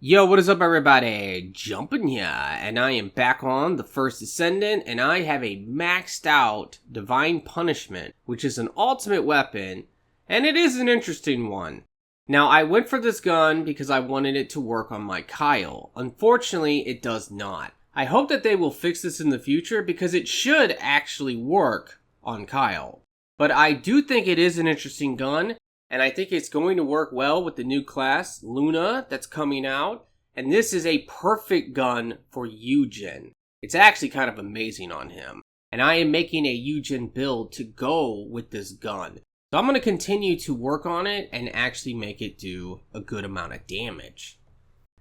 Yo, what is up everybody? Jumpin' here, and I am back on the first Descendant, and I have a maxed out Divine Punishment, which is an ultimate weapon, and it is an interesting one. Now, I went for this gun because I wanted it to work on my Kyle. Unfortunately, it does not. I hope that they will fix this in the future because it should actually work on Kyle. But I do think it is an interesting gun, and I think it's going to work well with the new class, Luna, that's coming out. And this is a perfect gun for Eugen. It's actually kind of amazing on him. And I am making a Eugen build to go with this gun. So I'm going to continue to work on it and actually make it do a good amount of damage.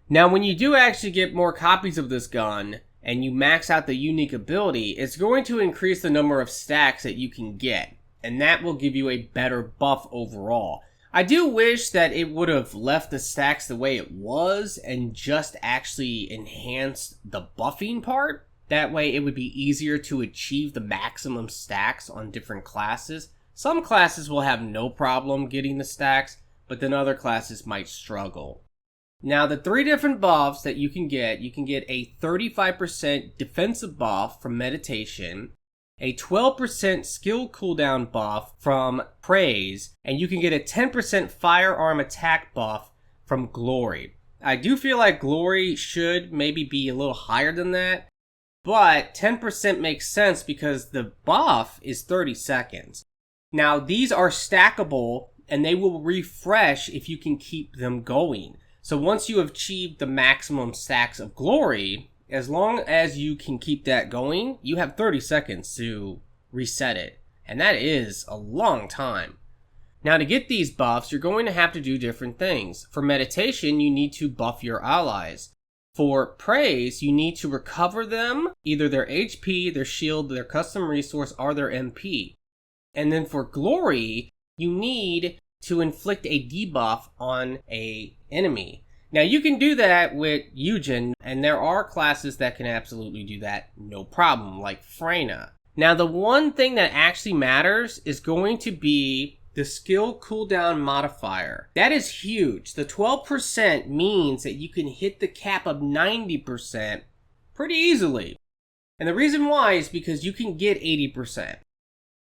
Now, when you do actually get more copies of this gun, and you max out the unique ability, it's going to increase the number of stacks that you can get. And that will give you a better buff overall. I do wish that it would have left the stacks the way it was and just actually enhanced the buffing part. That way it would be easier to achieve the maximum stacks on different classes. Some classes will have no problem getting the stacks, but then other classes might struggle. Now, the three different buffs that you can get a 35% defensive buff from Meditation, a 12% skill cooldown buff from Praise, and you can get a 10% firearm attack buff from Glory. I do feel like Glory should maybe be a little higher than that, but 10% makes sense because the buff is 30 seconds. Now, these are stackable, and they will refresh if you can keep them going. So once you have achieved the maximum stacks of Glory, as long as you can keep that going, you have 30 seconds to reset it. And that is a long time. Now, to get these buffs, you're going to have to do different things. For Meditation, you need to buff your allies. For Praise, you need to recover them, either their HP, their shield, their custom resource, or their MP. And then for Glory, you need to inflict a debuff on an enemy. Now, you can do that with Eugen, and there are classes that can absolutely do that, no problem, like Freyna. Now, the one thing that actually matters is going to be the skill cooldown modifier. That is huge. The 12% means that you can hit the cap of 90% pretty easily. And the reason why is because you can get 80%.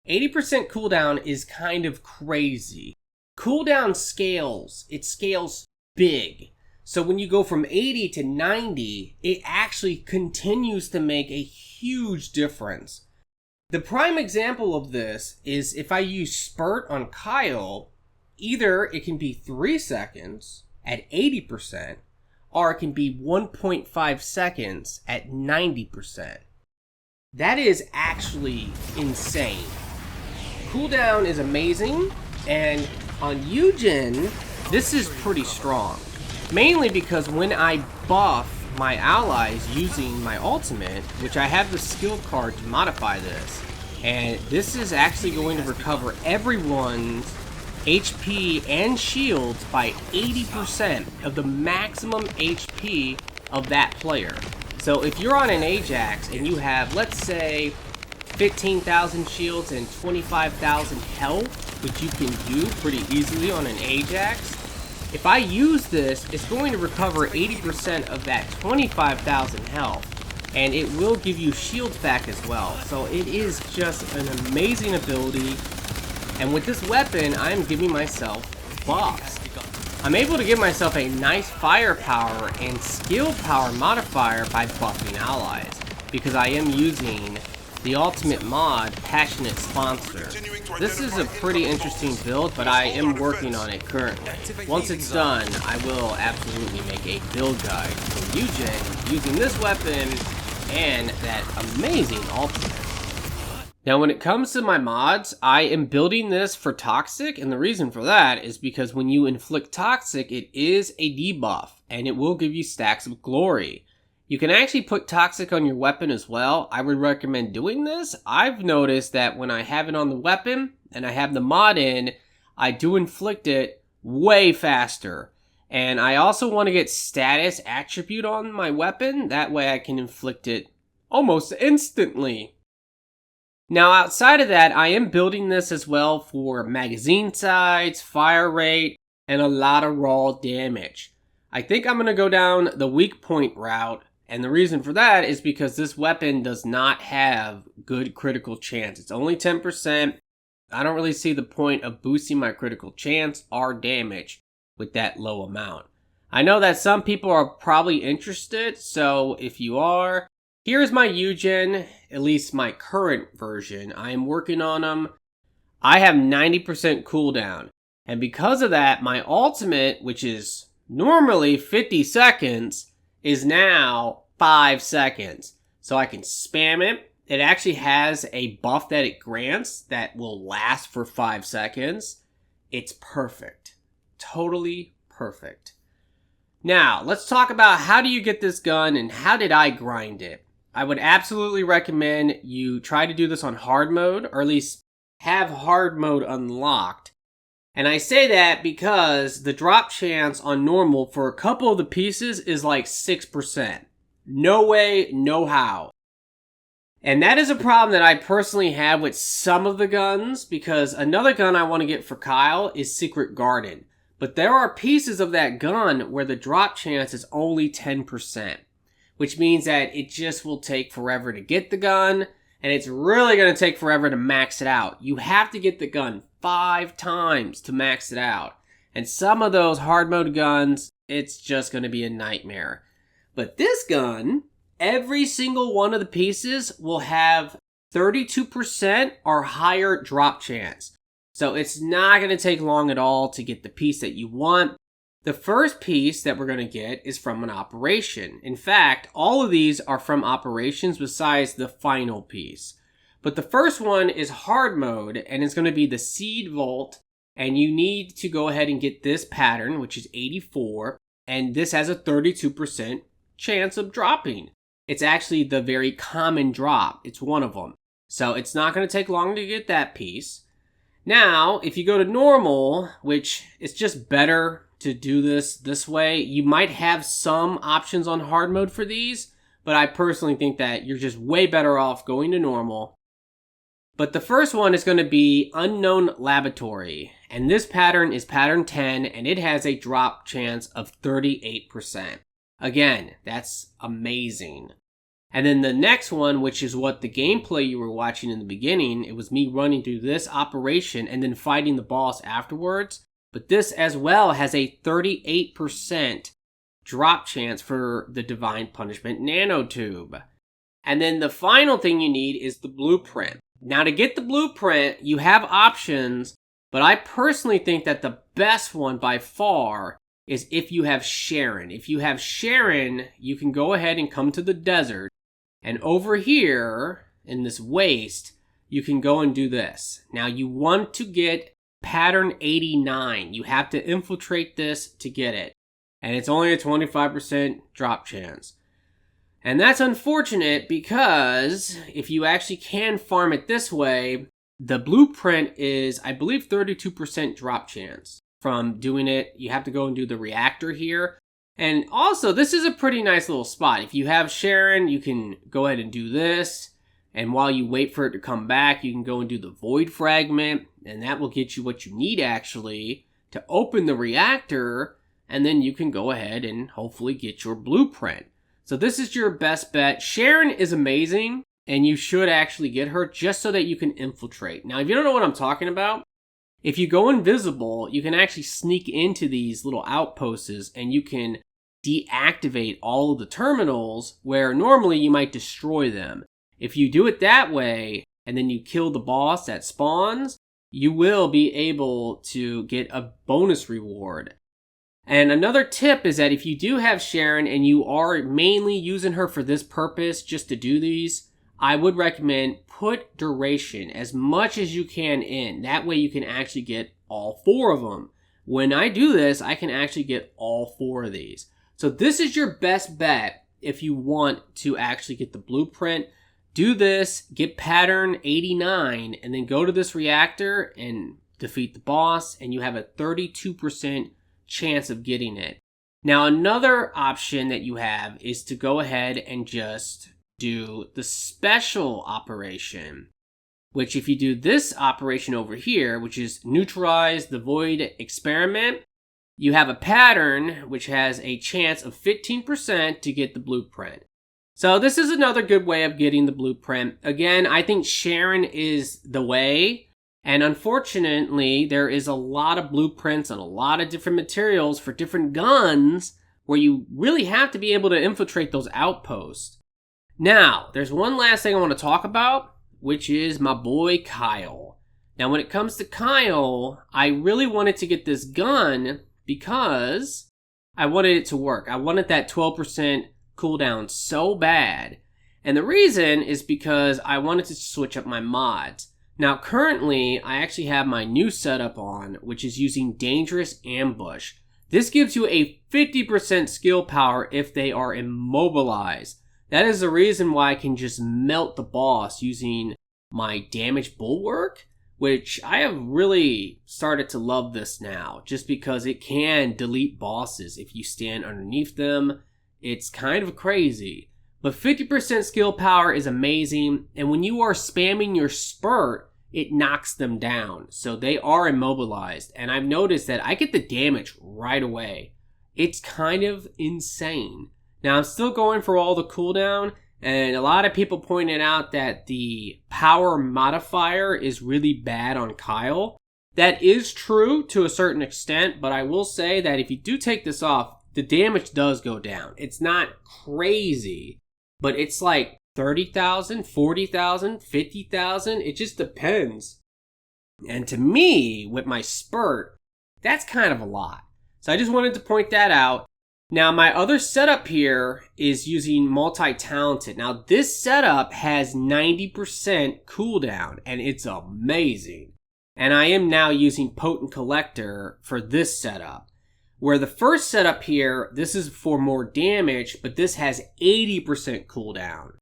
80% cooldown is kind of crazy. Cooldown scales. It scales big. So when you go from 80 to 90, it actually continues to make a huge difference. The prime example of this is if I use Spurt on Kyle, either it can be 3 seconds at 80%, or it can be 1.5 seconds at 90%. That is actually insane. Cooldown is amazing, and on Eugen, this is pretty strong. Mainly because when I buff my allies using my ultimate, which I have the skill card to modify this, and this is actually going to recover everyone's HP and shields by 80% of the maximum HP of that player. So if you're on an Ajax and you have, let's say, 15,000 shields and 25,000 health, which you can do pretty easily on an Ajax, if I use this, it's going to recover 80% of that 25,000 health, and it will give you shields back as well. So it is just an amazing ability, and with this weapon, I'm giving myself buffs. I'm able to give myself a nice firepower and skill power modifier by buffing allies, because I am using the ultimate mod, Passionate Sponsor. This is a pretty interesting build, but I am working on it currently. Once it's done, I will absolutely make a build guide for Eugen using this weapon and that amazing ultimate. Now, when it comes to my mods, I am building this for Toxic, and the reason for that is because when you inflict Toxic, it is a debuff, and it will give you stacks of Glory. You can actually put Toxic on your weapon as well. I would recommend doing this. I've noticed that when I have it on the weapon and I have the mod in, I do inflict it way faster. And I also want to get status attribute on my weapon. That way I can inflict it almost instantly. Now, outside of that, I am building this as well for magazine size, fire rate, and a lot of raw damage. I think I'm going to go down the weak point route. And the reason for that is because this weapon does not have good critical chance. It's only 10%. I don't really see the point of boosting my critical chance or damage with that low amount. I know that some people are probably interested, so if you are, here's my Eugen, at least my current version. I am working on them. I have 90% cooldown. And because of that, my ultimate, which is normally 50 seconds, is now 5 seconds. So I can spam it. It actually has a buff that it grants that will last for 5 seconds. It's perfect. Totally perfect. Now, let's talk about how do you get this gun and how did I grind it. I would absolutely recommend you try to do this on hard mode, or at least have hard mode unlocked. And I say that because the drop chance on normal for a couple of the pieces is like 6%. No way, no how. And that is a problem that I personally have with some of the guns, because another gun I want to get for Kyle is Secret Garden. But there are pieces of that gun where the drop chance is only 10%, which means that it just will take forever to get the gun, and it's really going to take forever to max it out. You have to get the gun 5 times to max it out. And some of those hard mode guns, it's just going to be a nightmare. But this gun, every single one of the pieces will have 32% or higher drop chance. So it's not going to take long at all to get the piece that you want. The first piece that we're going to get is from an operation. In fact, all of these are from operations besides the final piece. But the first one is hard mode, and it's going to be the Seed Vault. And you need to go ahead and get this pattern, which is 84. And this has a 32% chance of dropping. It's actually the very common drop. It's one of them. So it's not going to take long to get that piece. Now, if you go to normal, which it's just better to do this way, you might have some options on hard mode for these, but I personally think that you're just way better off going to normal. But the first one is going to be Unknown Laboratory, and this pattern is pattern 10, and it has a drop chance of 38%. Again, that's amazing. And then the next one, which is what the gameplay you were watching in the beginning, it was me running through this operation and then fighting the boss afterwards. But this as well has a 38% drop chance for the Divine Punishment Nanotube. And then the final thing you need is the blueprint. Now to get the blueprint, you have options, but I personally think that the best one by far is if you have Sharon. If you have Sharon, you can go ahead and come to the desert. And over here, in this waste, you can go and do this. Now, you want to get pattern 89. You have to infiltrate this to get it. And it's only a 25% drop chance. And that's unfortunate because if you actually can farm it this way, the blueprint is, I believe, 32% drop chance from doing it. You have to go and do the reactor here. And also, this is a pretty nice little spot. If you have Sharon, you can go ahead and do this. And while you wait for it to come back, you can go and do the Void Fragment. And that will get you what you need, actually, to open the reactor. And then you can go ahead and hopefully get your blueprint. So this is your best bet. Sharon is amazing, and you should actually get her just so that you can infiltrate. Now, if you don't know what I'm talking about, if you go invisible, you can actually sneak into these little outposts and you can deactivate all of the terminals where normally you might destroy them. If you do it that way and then you kill the boss that spawns, you will be able to get a bonus reward. And another tip is that if you do have Sharon and you are mainly using her for this purpose just to do these, I would recommend put duration as much as you can in. That way you can actually get all 4 of them. When I do this, I can actually get all 4 of these. So this is your best bet if you want to actually get the blueprint. Do this, get pattern 89, and then go to this reactor and defeat the boss, and you have a 32% chance of getting it. Now another option that you have is to go ahead and just do the special operation, which if you do this operation over here, which is neutralize the void experiment, you have a pattern which has a chance of 15% to get the blueprint. So this is another good way of getting the blueprint. Again, I think sharing is the way. And unfortunately, there is a lot of blueprints and a lot of different materials for different guns where you really have to be able to infiltrate those outposts. Now, there's one last thing I want to talk about, which is my boy Kyle. Now, when it comes to Kyle, I really wanted to get this gun because I wanted it to work. I wanted that 12% cooldown so bad. And the reason is because I wanted to switch up my mods. Now, currently, I actually have my new setup on, which is using Dangerous Ambush. This gives you a 50% skill power if they are immobilized. That is the reason why I can just melt the boss using my Damage Bulwark, which I have really started to love this now, just because it can delete bosses if you stand underneath them. It's kind of crazy. But 50% skill power is amazing, and when you are spamming your spurt, it knocks them down. So they are immobilized, and I've noticed that I get the damage right away. It's kind of insane. Now, I'm still going for all the cooldown, and a lot of people pointed out that the power modifier is really bad on Kyle. That is true to a certain extent, but I will say that if you do take this off, the damage does go down. It's not crazy, but it's like 30,000, 40,000, 50,000. It just depends. And to me, with my spurt, that's kind of a lot. So I just wanted to point that out. Now, my other setup here is using multi-talented. Now, this setup has 90% cooldown, and it's amazing. And I am now using Potent Collector for this setup. Where the first setup here, this is for more damage, but this has 80% cooldown.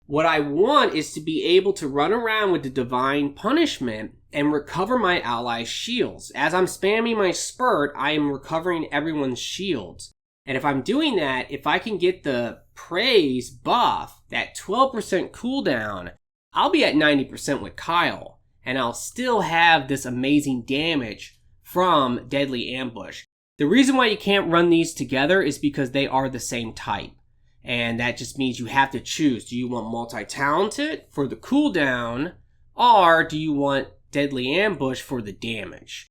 What I want is to be able to run around with the Divine Punishment and recover my allies' shields. As I'm spamming my spurt, I am recovering everyone's shields. And if I'm doing that, if I can get the Praise buff, that 12% cooldown, I'll be at 90% with Kyle. And I'll still have this amazing damage from Deadly Ambush. The reason why you can't run these together is because they are the same type. And that just means you have to choose. Do you want multi-talented for the cooldown, or do you want Deadly Ambush for the damage?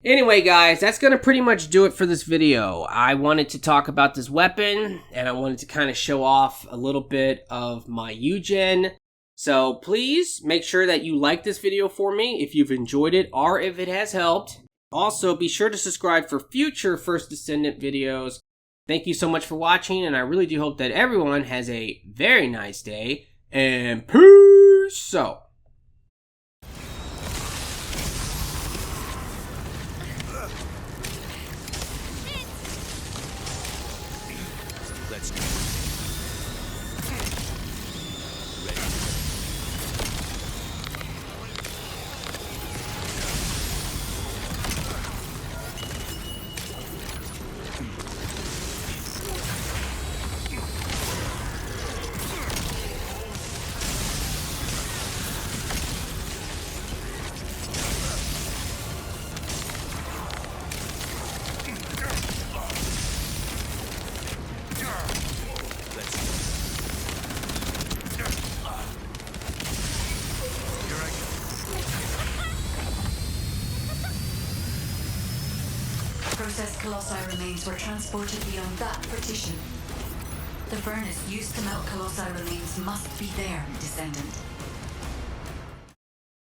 Anyway, guys, that's going to pretty much do it for this video. I wanted to talk about this weapon, and I wanted to kind of show off a little bit of my Eugen. So please make sure that you like this video for me if you've enjoyed it or if it has helped. Also, be sure to subscribe for future First Descendant videos. Thank you so much for watching, and I really do hope that everyone has a very nice day, and peace out. Let's go. Processed Colossi remains were transported beyond that partition. The furnace used to melt Colossi remains must be there, Descendant.